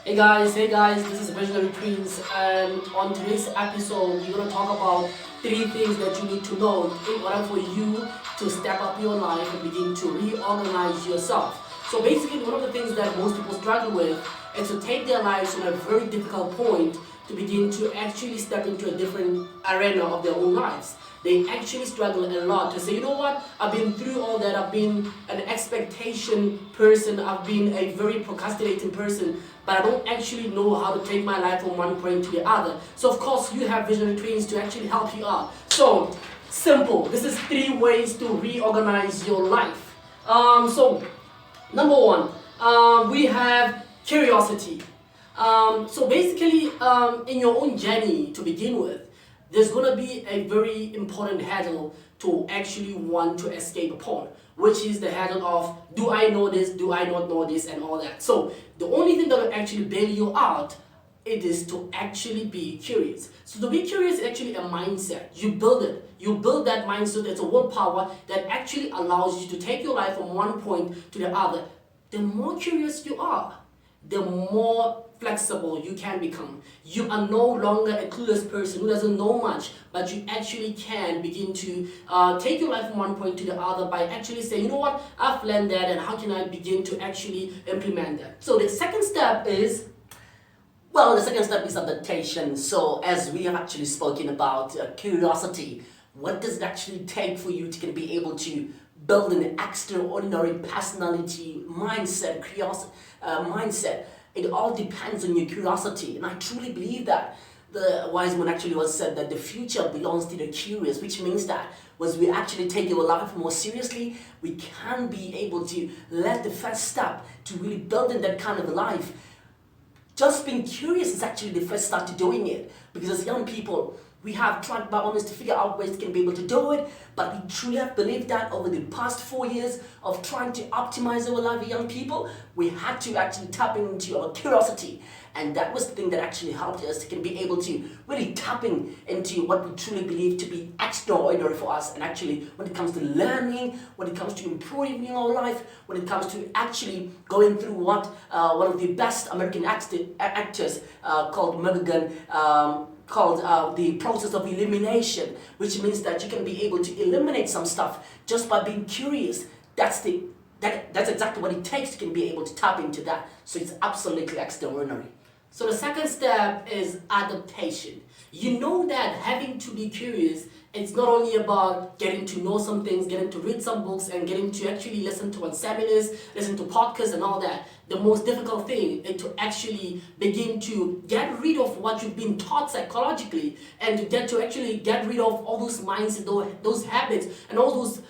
Hey guys, this is Visionary Twins, and on today's episode, we're gonna talk about three things that you need to know in order for you to step up your life and begin to reorganize yourself. So basically, one of the things that most people struggle with is to take their lives from a very difficult point to begin to actually step into a different arena of their own lives. They actually struggle a lot to say, you know what, I've been through all that, I've been an expectation person, I've been a very procrastinating person, but I don't actually know how to take my life from one point to the other. So of course you have Visionary Twins to actually help you out. So simple, this is three ways to reorganize your life. So number one, we have curiosity. So basically, in your own journey to begin with, there's going to be a very important hurdle to actually want to escape upon, which is the hurdle of, do I know this, do I not know this, and all that. So the only thing that will actually bail you out, it is to actually be curious. So to be curious is actually a mindset. You build it. You build that mindset. It's a willpower that actually allows you to take your life from one point to the other. The more curious you are, the more flexible you can become. You are no longer a clueless person who doesn't know much, but you actually can begin to take your life from one point to the other by actually saying, you know what, I've learned that, and how can I begin to actually implement that? So the second step is, well, the second step is adaptation. So as we have actually spoken about curiosity, what does it actually take for you to be able to build an extraordinary personality, mindset, mindset? It all depends on your curiosity, and I truly believe that. The wise man actually was said that the future belongs to the curious, which means that once we actually take our life more seriously, we can be able to let the first step to really building that kind of life. Just being curious is actually the first start to doing it, because as young people, we have tried by honest to figure out ways to can be able to do it, but we truly have believed that over the past 4 years of trying to optimize our life as young people, we had to actually tap into our curiosity. And that was the thing that actually helped us to can be able to really tapping into what we truly believe to be extraordinary for us. And actually, when it comes to learning, when it comes to improving our life, when it comes to actually going through what one of the best American actors called Morgan called the process of elimination, which means that you can be able to eliminate some stuff just by being curious. That's exactly what it takes to can be able to tap into that. So it's absolutely extraordinary. So the second step is adaptation. You know that having to be curious, it's not only about getting to know some things, getting to read some books, and getting to actually listen to seminars, listen to podcasts and all that. The most difficult thing is to actually begin to get rid of what you've been taught psychologically, and to actually get rid of all those minds, those habits, and all those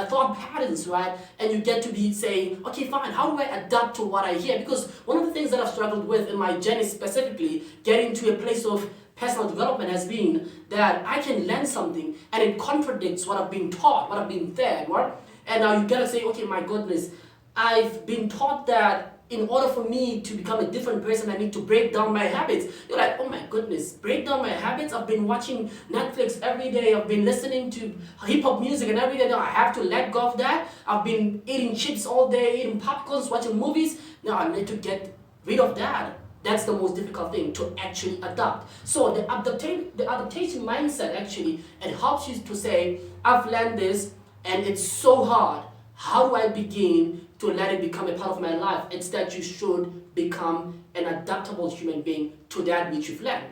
thought patterns, right? And you get to be saying, okay, fine, how do I adapt to what I hear? Because one of the things that I've struggled with in my journey, specifically getting to a place of personal development, has been that I can learn something and it contradicts what I've been taught, what I've been fed, right? And now you gotta say, okay, my goodness, I've been taught that in order for me to become a different person, I need to break down my habits. You're like, oh my goodness, break down my habits? I've been watching Netflix every day, I've been listening to hip-hop music, and every day now I have to let go of that. I've been eating chips all day, eating popcorns, watching movies. Now I need to get rid of that. That's the most difficult thing, to actually adapt. So the adaptation mindset actually, it helps you to say, I've learned this and it's so hard. How do I begin to let it become a part of my life? It's that you should become an adaptable human being to that which you've learned.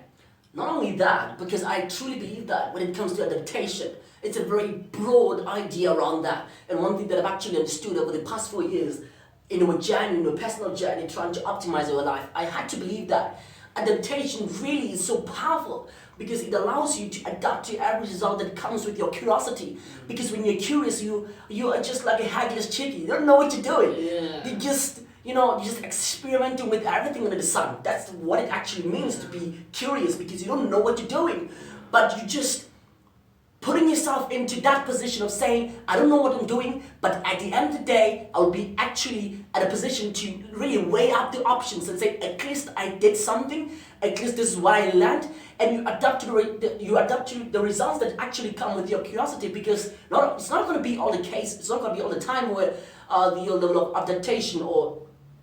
Not only that, because I truly believe that when it comes to adaptation, it's a very broad idea around that. And one thing that I've actually understood over the past 4 years in our journey, in our personal journey, trying to optimize our life, I had to believe that adaptation really is so powerful, because it allows you to adapt to every result that comes with your curiosity. Because when you're curious, you are just like a headless chicken. You don't know what you're doing. Yeah. You're just experimenting with everything under the sun. That's what it actually means to be curious, because you don't know what you're doing, but you just putting yourself into that position of saying, I don't know what I'm doing, but at the end of the day, I'll be actually at a position to really weigh up the options and say, at least I did something, at least this is what I learned, and you adapt to the results that actually come with your curiosity, because it's not going to be all the case, it's not going to be all the time where your level of adaptation or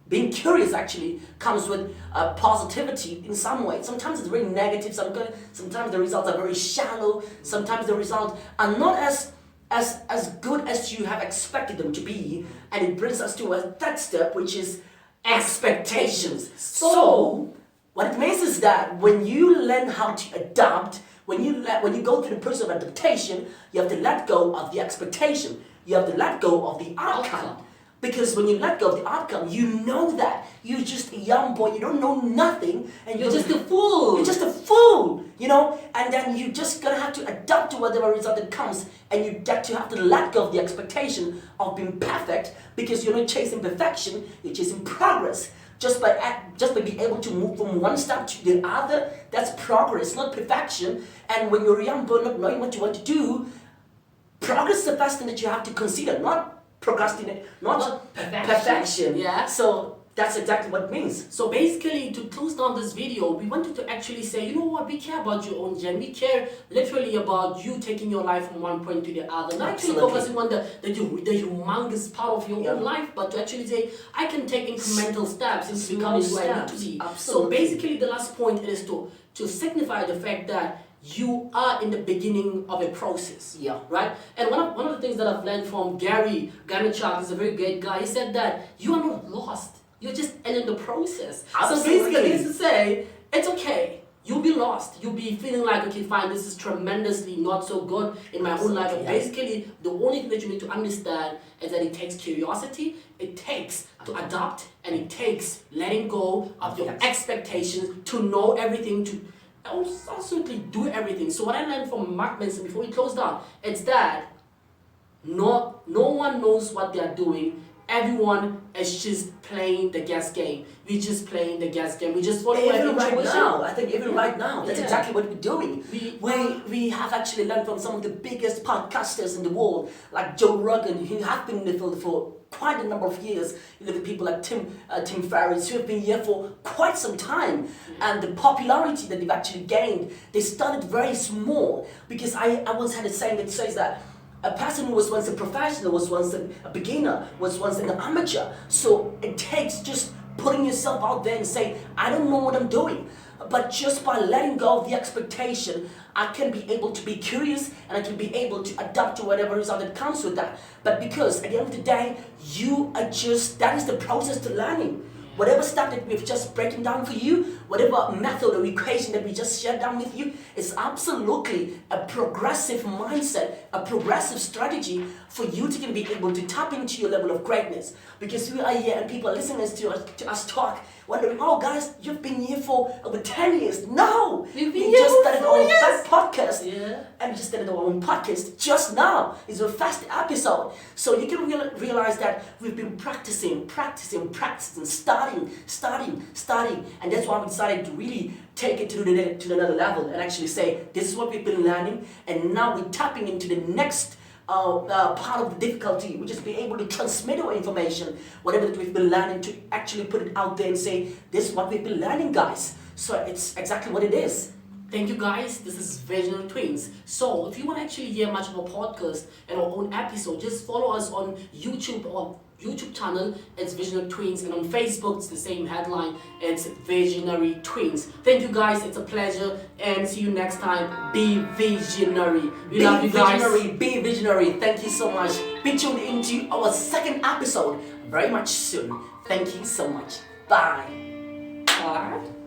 being curious actually comes with positivity in some way. Sometimes it's very negative, sometimes the results are very shallow, sometimes the results are not as good as you have expected them to be, and it brings us to a third step, which is expectations. So what it means is that when you learn how to adapt, when you go through the process of adaptation, you have to let go of the expectation. You have to let go of the outcome. Because when you let go of the outcome, you know that you're just a young boy, you don't know nothing, and You're just a fool. You're just a fool, and then you just gonna have to adapt to whatever result that comes, and you have to let go of the expectation of being perfect, because you're not chasing perfection, you're chasing progress. Just by being able to move from one step to the other, that's progress, not perfection. And when you're a young boy not knowing what you want to do, progress is the first thing that you have to consider, not procrastinate, not perfection. Yeah. So that's exactly what it means. So basically, to close down this video, we wanted to actually say, you know what, we care about your own journey. We care literally about you taking your life from one point to the other. Not actually focusing on the humongous part of your own life, but to actually say, I can take incremental steps into becoming who I need to be. So basically, the last point is to signify the fact that you are in the beginning of a process. Yeah. Right? And one of the things that I've learned from Gary Vaynerchuk, is a very great guy. He said that you are not lost. You're just in the process. Absolutely. So basically, it's to say, it's okay. You'll be lost. You'll be feeling like, okay, fine, this is tremendously not so good in my own life. But basically, the only thing that you need to understand is that it takes curiosity, it takes to adapt, and it takes letting go of your expectations to know everything, to absolutely do everything. So what I learned from Mark Manson before we close down, it's that no one knows what they are doing. Everyone is just playing the guess game. We're just playing the guess game. We just follow even right now. I think even right now, that's exactly what we're doing. We have actually learned from some of the biggest podcasters in the world, like Joe Rogan, who have been in the field for quite a number of years. You look at people like Tim Ferriss, who have been here for quite some time, and the popularity that they've actually gained. They started very small, because I once had a saying that says that a person who was once a professional, was once a beginner, was once an amateur. So it takes just putting yourself out there and saying, I don't know what I'm doing. But just by letting go of the expectation, I can be able to be curious, and I can be able to adapt to whatever result that comes with that. But because at the end of the day, that is the process to learning. Whatever stuff that we've just breaking down for you, whatever method or equation that we just shared down with you, is absolutely a progressive mindset, a progressive strategy for you to be able to tap into your level of greatness. Because we are here and people are listening to us talk, wondering, oh guys, you've been here for over 10 years. No! We just started our first podcast. Yeah. And we just started our own podcast just now. It's our first episode. So you can realize that we've been practicing, studying. And that's why we decided to really take it to another level and actually say, this is what we've been learning. And now we're tapping into the next part of the difficulty, which is being able to transmit our information, whatever that we've been learning, to actually put it out there and say, this is what we've been learning, guys. So it's exactly what it is. Thank you guys, this is Visionary Twins. So if you want to actually hear much of our podcast and our own episode, just follow us on YouTube or YouTube channel, it's Visionary Twins, and on Facebook it's the same headline, it's Visionary Twins. Thank you guys, it's a pleasure, and see you next time. Be visionary. We love you guys. Be visionary. Thank you so much. Be tuned into our second episode very much soon. Thank you so much. Bye. Bye.